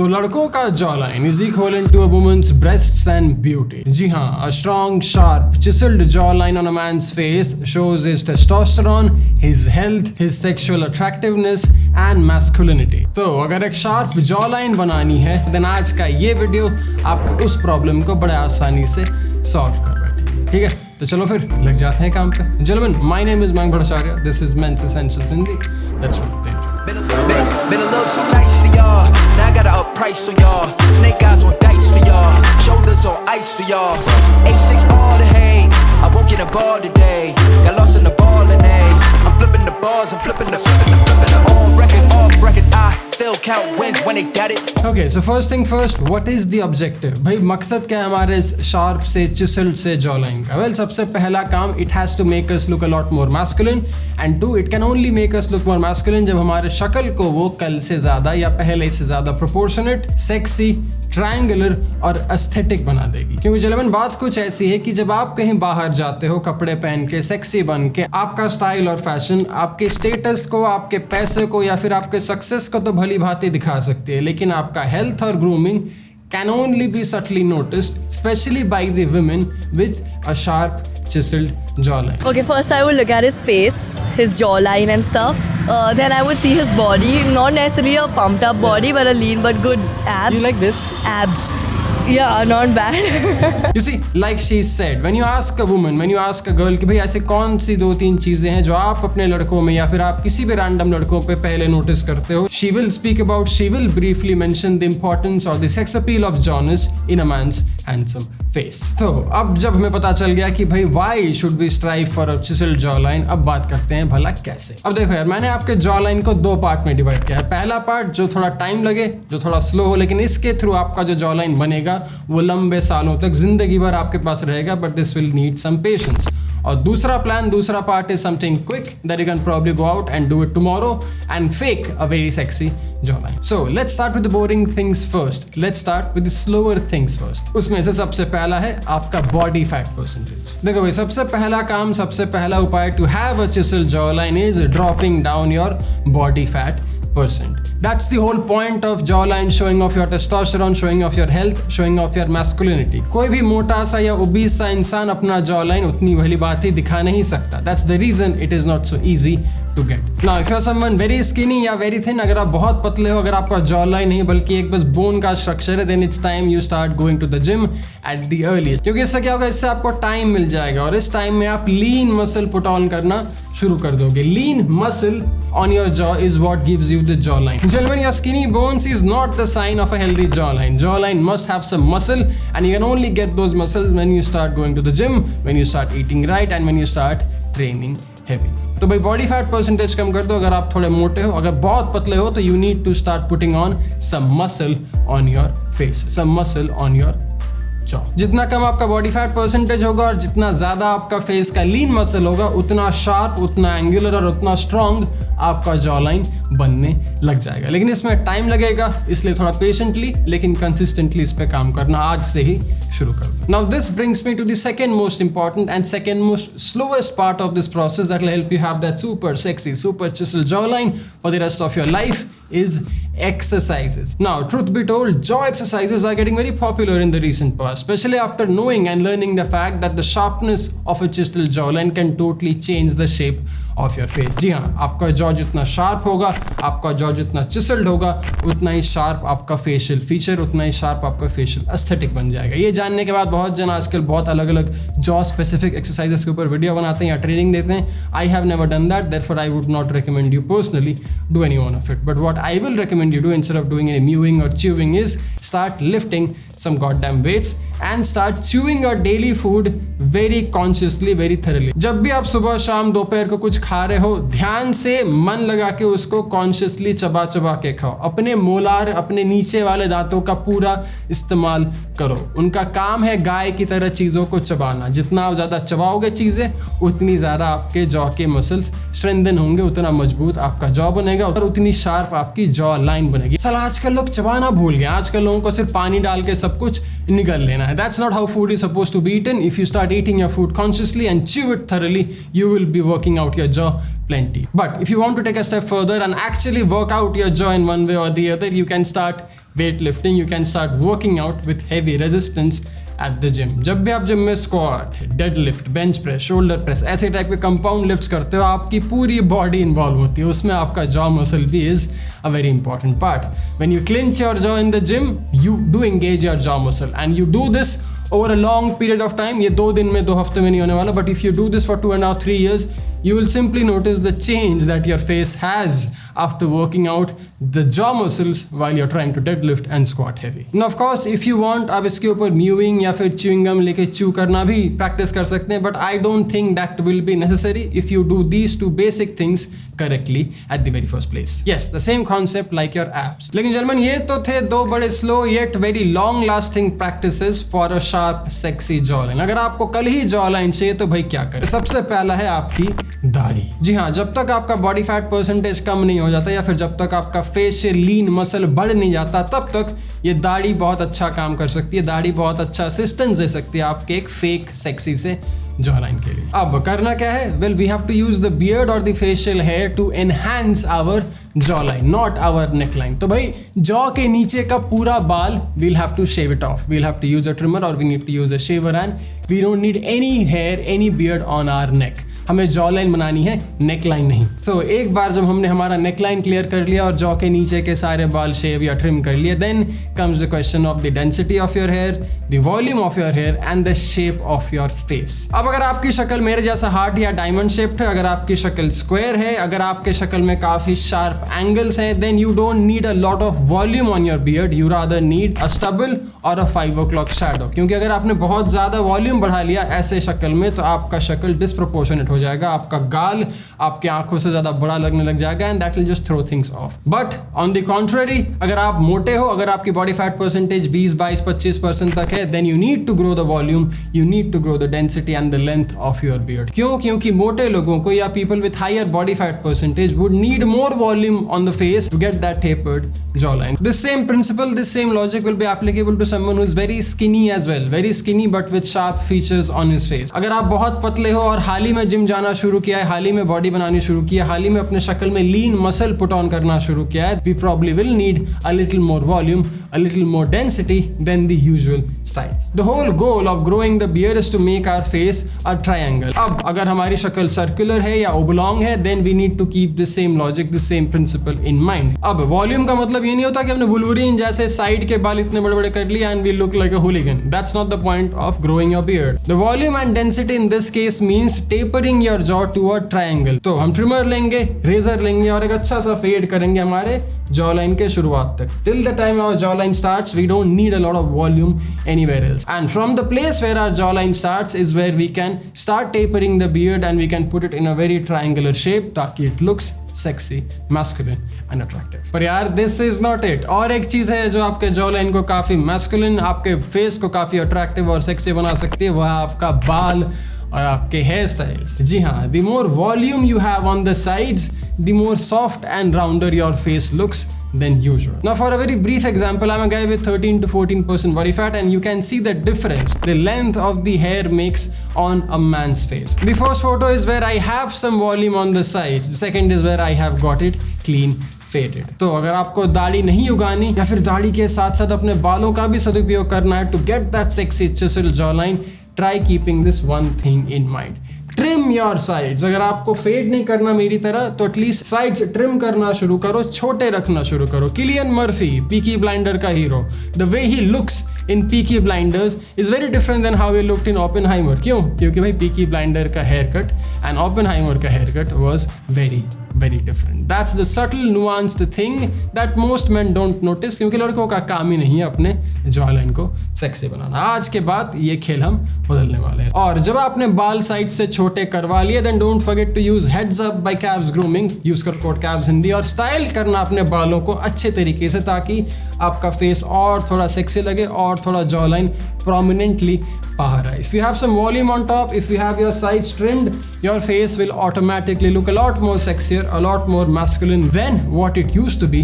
तो लड़कों का jaw line is equal to a woman's breasts and beauty. जी हाँ, a strong sharp chiseled jawline on a man's face shows his testosterone, his health, his sexual attractiveness and masculinity। तो अगर एक sharp jaw line बनानी है then आज का ये वीडियो आपको उस प्रॉब्लम को बड़े आसानी से सॉल्व कर बैठेगी। ठीक है, तो चलो फिर लग जाते हैं काम पे। Gentlemen, my name is Mayank Bhattacharya. This is Men's Essentials Hindi. Let's roll the intro। Been a little too nice to y'all. Now I gotta up price for y'all. Snake eyes on dice for y'all. Shoulders on ice for y'all. A6 all the hate. I won't get a ball today. Got lost in the ball and A's. I'm flipping the balls. I'm flipping the on record, off record. I still count wins when they got it. Okay, so first thing first, what is the objective? भाई मकसद क्या है हमारे इस sharp से चिसल्ड से jaw line का? Well, सबसे पहला काम, it has to make us look a lot more masculine, and two, it can only make us look more masculine जब हमारे शक्ल को वो कल से ज्यादा या पहले से ज्यादा प्रोपोर्शनेट, सेक्सी, ट्रायंगुलर और एस्थेटिक बना देगी। क्योंकि जलेमन बात कुछ ऐसी है कि जब आप कहीं बाहर जाते हो कपड़े पहन के सेक्सी बन के, आपका स्टाइल और फैशन आपके स्टेटस को, आपके पैसे को या फिर आपके सक्सेस को तो भली भांति दिखा सकती है, लेकिन आपका हेल्थ और grooming can only be subtly noticed, especially by the women with a sharp chiseled jawline. Okay, first I would look at his face, his jawline and stuff. Then I would see his body, not necessarily a pumped up body, but a lean but good abs. You like this? Abs. Yeah, not bad. You see, like she said, when you ask a woman, when you ask a girl कि भाई ऐसे कौन सी 2-3 चीजें हैं जो आप अपने लड़कों में या फिर आप किसी भी रैंडम लड़कों पे पहले नोटिस करते हो, she will briefly mention the importance or the sex appeal of jawness in a man's handsome face। तो अब जब हमें पता चल गया कि भाई why should we strive for a chiseled jawline, अब बात करते हैं भला कैसे। अब देखो यार, मैंने आपके जॉलाइन को 2 पार्ट में डिवाइड किया है। पहला पार्ट जो थोड़ा टाइम लगे, जो थोड़ा स्लो हो, लेकिन इसके थ्रू आपका जो जॉलाइन बनेगा वो लंबे सालों तक, जिंदगी भर आपके पास रहेगा, but this will need some patience. और दूसरा part is something quick that you can probably go out and do it tomorrow and fake a very sexy jawline। So let's start with the boring things first. Let's start with the slower things first। उसमें से सबसे पहला है आपका body fat percentage। देखो भाई, सबसे पहला काम, सबसे पहला उपाय to have a chiseled jawline is dropping down your body fat percent। That's the whole point of jawline, showing off your testosterone, showing off your health, showing off your masculinity। कोई भी मोटा सा या obese सा इंसान अपना jawline उतनी भली बात ही दिखा नहीं सकता। That's the reason it is not so easy to get। Now if you're someone very skinny या very thin, अगर आप बहुत पतले हो, अगर आपका jawline नहीं बल्कि एक बस bone का structure है, then it's time you start going to the gym at the earliest। क्योंकि इससे क्या होगा, इससे आपको टाइम मिल जाएगा और इस टाइम में आप lean muscle put on करना शुरू कर दोगे। Lean muscle on your jaw is what gives you the jawline। Gentlemen, your skinny bones is not the sign of a healthy jawline। Jawline must have some muscle, and you can only get those muscles when you start going to the gym, when you start eating right, and when you start training heavy। तो भाई body fat percentage कम कर दो। अगर आप थोड़े मोटे हो, अगर बहुत पतले हो, तो you need to start putting on some muscle on your face, some muscle on your jaw. जितना कम आपका बॉडी फैट परसेंटेज होगा और जितना ज्यादा आपका फेस का लीन मसल होगा, उतना शार्प, उतना एंगुलर और उतना स्ट्रॉन्ग आपका जॉ लाइन बनने लग जाएगा। लेकिन इसमें टाइम लगेगा, इसलिए थोड़ा पेशेंटली लेकिन कंसिस्टेंटली इस पे काम करना आज से ही शुरू कर दो। Now this brings me to the second most important and second most slowest part of this process that will help you have that super sexy, super chiseled jawline for the rest of your life is exercises। Now truth be told, jaw exercises are getting very popular in the recent past, especially after knowing and learning the fact that the sharpness of a chiseled jawline can totally change the shape of your face। जी हाँ, आपका jaw जितना sharp होगा, आपका jaw जितना चिसल्ड होगा, उतना ही sharp आपका facial feature, उतना ही शार्प आपका फेशियल एस्थेटिक बन जाएगा। ये जानने के बाद बहुत जन आजकल बहुत अलग अलग जॉ स्पेसिफिक एक्सरसाइजेस के ऊपर वीडियो बनाते हैं या ट्रेनिंग देते हैं। I have never done that, therefore I would not recommend you personally do any one of it. But what I will recommend you do instead of doing any mewing or chewing is start lifting some goddamn weights and start chewing your daily food very consciously, very thoroughly। जब भी आप सुबह शाम दोपहर को कुछ खा रहे हो, ध्यान से मन लगा के उसको कॉन्शियसली चबा चबा के खाओ। अपने मोलार, अपने नीचे वाले दांतों का पूरा इस्तेमाल करो। उनका काम है गाय की तरह चीज़ों को चबाना। जितना आप ज़्यादा चबाओगे चीज़ें, उतनी ज़्यादा आपके जॉ के मसल्स स्ट्रेंथन होंगे, उतना मजबूत आपका जॉ बनेगा और उतनी शार्प आपकी जॉ लाइन बनेगी। साला आजकल लोग चबाना भूल गए। आजकल लोगों को सिर्फ पानी डाल के सब कुछ निगल लेना है। That's not how food is supposed to be eaten. If you start eating your food consciously and chew it thoroughly, you will be working out your jaw plenty. But if you want to take a step further and actually work out your jaw in one way or the other, you can start weight lifting, you can start working out with heavy resistance at the gym. जब भी आप gym में squat, dead lift, bench press, shoulder press, ऐसे type के compound lifts करते हो, आपकी पूरी बॉडी इन्वॉल्व होती है, उसमें आपका जॉ मसल भी is a very important part. When you clinch your jaw in the gym, you do engage your jaw muscle and you do this over a long period of time. ये 2 दिन में 2 हफ्ते में नहीं होने वाला, but if you do this for 2.5 3 years, you will simply notice the change that your face has after working out the jaw muscles while you're trying to deadlift and squat heavy. Now of course if you want, आप इसके ऊपर mewing या फिर chewing gum लेके chew करना भी practice कर सकते हैं, but I don't think that will be necessary if you do these 2 basic things correctly at the very first place. Yes, the same concept like your abs. लेकिन gentlemen, ये तो थे 2 बड़े slow yet very long lasting practices for a sharp sexy jawline. अगर आपको कल ही jawline चाहिए तो भाई क्या करें? सबसे पहला है आपकी दाढ़ी। जी हाँ, जब तक आपका बॉडी फैट परसेंटेज कम नहीं हो जाता या फिर जब तक आपका फेशियल लीन मसल बढ़ नहीं जाता, तब तक ये दाढ़ी बहुत अच्छा काम कर सकती है। दाढ़ी बहुत अच्छा असिस्टेंस दे सकती है आपके एक फेक सेक्सी से जॉलाइन के लिए। अब करना क्या है? Well, we have to use the beard और the facial hair to enhance our jawline, not our neckline. तो भाई जॉ के नीचे का पूरा बाल we'll have to shave it off, we'll have to use a trimmer और we need to use a shaver and we don't need any hair, any beard on our neck. हमें jaw line बनानी है, neckline नहीं। तो एक बार जब हमने हमारा नेकलाइन क्लियर कर लिया और जॉ के नीचे के सारे बाल शेव या ट्रिम कर लिए, then comes the question of the density of your hair, the volume of your hair and the shape of your face. अब अगर आपकी शक्ल मेरे जैसा हार्ट या डायमंड शेप्ड है, अगर आपकी शक्ल स्क्वायर है, अगर आपके शक्ल में काफी शार्प एंगल्स हैं, then you don't need a lot of volume on your beard, you rather need a stubble और अ 5 o'clock शैडो। क्योंकि अगर आपने बहुत ज्यादा वॉल्यूम बढ़ा लिया ऐसे शक्ल में तो आपका शक्ल डिस्प्रोपोर्शनेट हो जाएगा, आपका गाल आपकी आंखों से ज्यादा बड़ा लगने लग जाएगा and that will just throw things off. But on the contrary, अगर आप मोटे हो, अगर आपकी बॉडी फैट परसेंटेज 20-22-25% तक है, then you need to grow the volume, you need to grow the density and the length of your beard. क्यों? क्योंकि मोटे लोगों को या people with higher body fat percentage would need more volume on the face to get that tapered jawline. This same principle, this same logic will be applicable to someone who is very skinny as well, very skinny but with sharp features on his face. अगर आप बहुत पतले हो और हाल ही में gym जाना शुरू किया है, हाल ही में बॉडी बनानी शुरू की है, हाल ही में अपने शक्ल में लीन मसल पुट ऑन करना शुरू किया है, we probably will need a little more volume, a little more density than the usual style. The whole goal of growing the beard is to make our face a triangle. अब अगर हमारी शक्ल circular है या oblong है, then we need to keep the same logic, the same principle in mind. अब volume का मतलब ये नहीं होता कि हमने वुल्वरीन जैसे साइड के बाल इतने बड़े बड़े कर लिए and we look like a hooligan. That's not the point of growing your beard. The volume and density in this case means tapering your jaw to a triangle. तो हम ट्रिमर लेंगे, रेजर लेंगे और एक अच्छा सा फेड करेंगे हमारे जॉ लाइन के शुरुआत तक. Till the time our jawline starts, we don't need a lot of volume anywhere else. And from the place where our jawline starts is where we can start tapering the beard and we can put it in a very triangular shape ताकि it looks sexy, masculine and attractive. पर यार this is not it. और एक चीज है जो आपके jaw line को काफी masculine, आपके फेस को काफी attractive और sexy बना सकती है, वह है आपका बाल और आपके हेयर स्टाइल्स. जी हाँ, the more volume you have on the sides, the more soft and rounder your face looks than usual. Now for a very brief example, I'm a guy with 13 to 14% body fat and you can see the difference the length of the hair makes on a man's face. The first photo is where I have some volume on the sides. The second is where I have got it clean faded. तो अगर आपको दाढ़ी नहीं उगानी या फिर दाढ़ी के साथ साथ अपने बालों का भी सदुपयोग करना है to get that sexy chiseled jawline, try keeping this one thing in mind. Trim your sides. अगर आपको फेड नहीं करना मेरी तरह तो एटलीस्ट साइड्स ट्रिम करना शुरू करो, छोटे रखना शुरू करो. किलियन मर्फी, पीकी ब्लाइंडर का hero, the way he looks in Peaky Blinders is very different than how he looked in Oppenheimer. क्यों? क्योंकि भाई Peaky Blinder का haircut and Oppenheimer का haircut was very different. That's the subtle nuanced thing that most men don't notice क्योंकि लड़कों का काम ही नहीं है अपने जॉलाइन को सेक्सी बनाना. आज के बाद ये खेल हम बदलने वाले हैं. और जब आपने बाल साइड से छोटे करवा लिए then don't forget to use heads up by Cavs Grooming. Use कर कोड Cavs हिंदी और स्टाइल करना अपने बालों को अच्छे तरीके से ताकि आपका फेस और थोड़ा सेक्सी लगे और थोड़ा जॉलाइन prominently बाहर आए. If you have some volume on top, if you have your sides trimmed, your face will automatically look a lot more sexier, a lot more masculine than what it used to be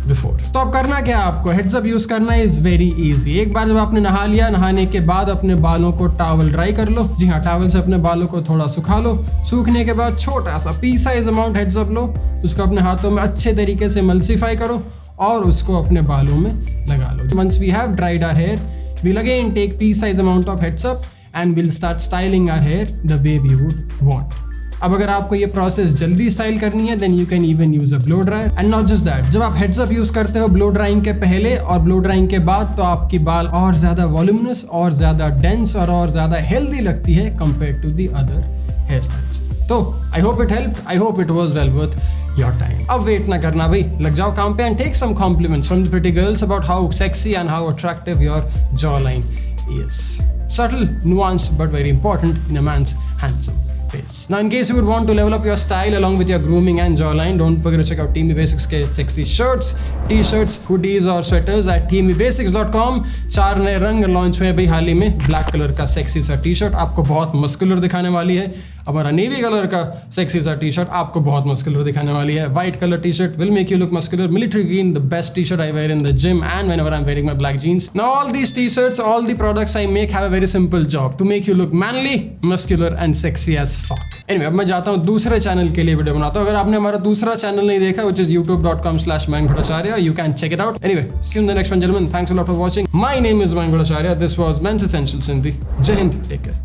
before. तो अब करना क्या है आपको? Heads up use करना is very easy. एक बार जब आपने नहा लिया, नहाने के बाद अपने बालों को टॉवल ड्राई कर लो. जी हाँ, टॉवल से अपने बालों को थोड़ा सुखा लो. सूखने के बाद छोटा सा pea size amount heads up लो, उसको अपने हाथों में अच्छे तरीके से मल्सीफाई करो और उसको अपने बालों में लगा once we have dried our hair, we'll again take pea-sized amount of heads up and we'll start styling our hair the way we would want. अब अगर आपको ये प्रोसेस जल्दी स्टाइल करनी है, then you can even use a blow dryer. And not just that, जब आप heads up use करते हो ब्लो ड्राइंग के पहले और ब्लो ड्राइंग के बाद, तो आपकी बाल और ज्यादा वॉल्यूमिनस और ज्यादा डेंस और ज्यादा हेल्दी लगती है compare to the other hair styles. तो I hope it help, I hope it was well worth your time. अब वेट ना करना भाई, लग जाओ काम पे and take some compliments from the pretty girls about how sexy and how attractive your jaw line is. Subtle, nuanced, but very important in a man's handsome face. Now, in case you would want to level up your style along with your grooming and jawline, don't forget to check out Teamy Basics के sexy shirts, t-shirts, hoodies और sweaters at teamybasics.com. 4 नए रंग launch हुए भाई हाल ही में. Black colour का sexy सा T shirt आपको बहुत मस्कुलर दिखाने वाली है. हमारा नेवी कलर का सेक्सी सा टी शर्ट आपको बहुत मस्कुलर दिखाने वाली है. White colour T shirt will make you look muscular. Military green, the best t-shirt I wear in the gym and whenever I'm wearing my black jeans. Now all these t-shirts, all the products I make have a very simple job to make you look manly, muscular and sexy as fuck. Anyway, अब मैं जाता हूँ दूसरे channel के लिए video बनाता हूँ. अगर आपने हमारा दूसरा चैनल नहीं देखा, which is youtube.com/Mayank Bhattacharya, you can check it out. Anyway, see you in the next one, gentlemen. Thanks a lot for watching. My name is Mayank Bhattacharya. This was Men's Essentials Hindi. Jai Hind. Take care.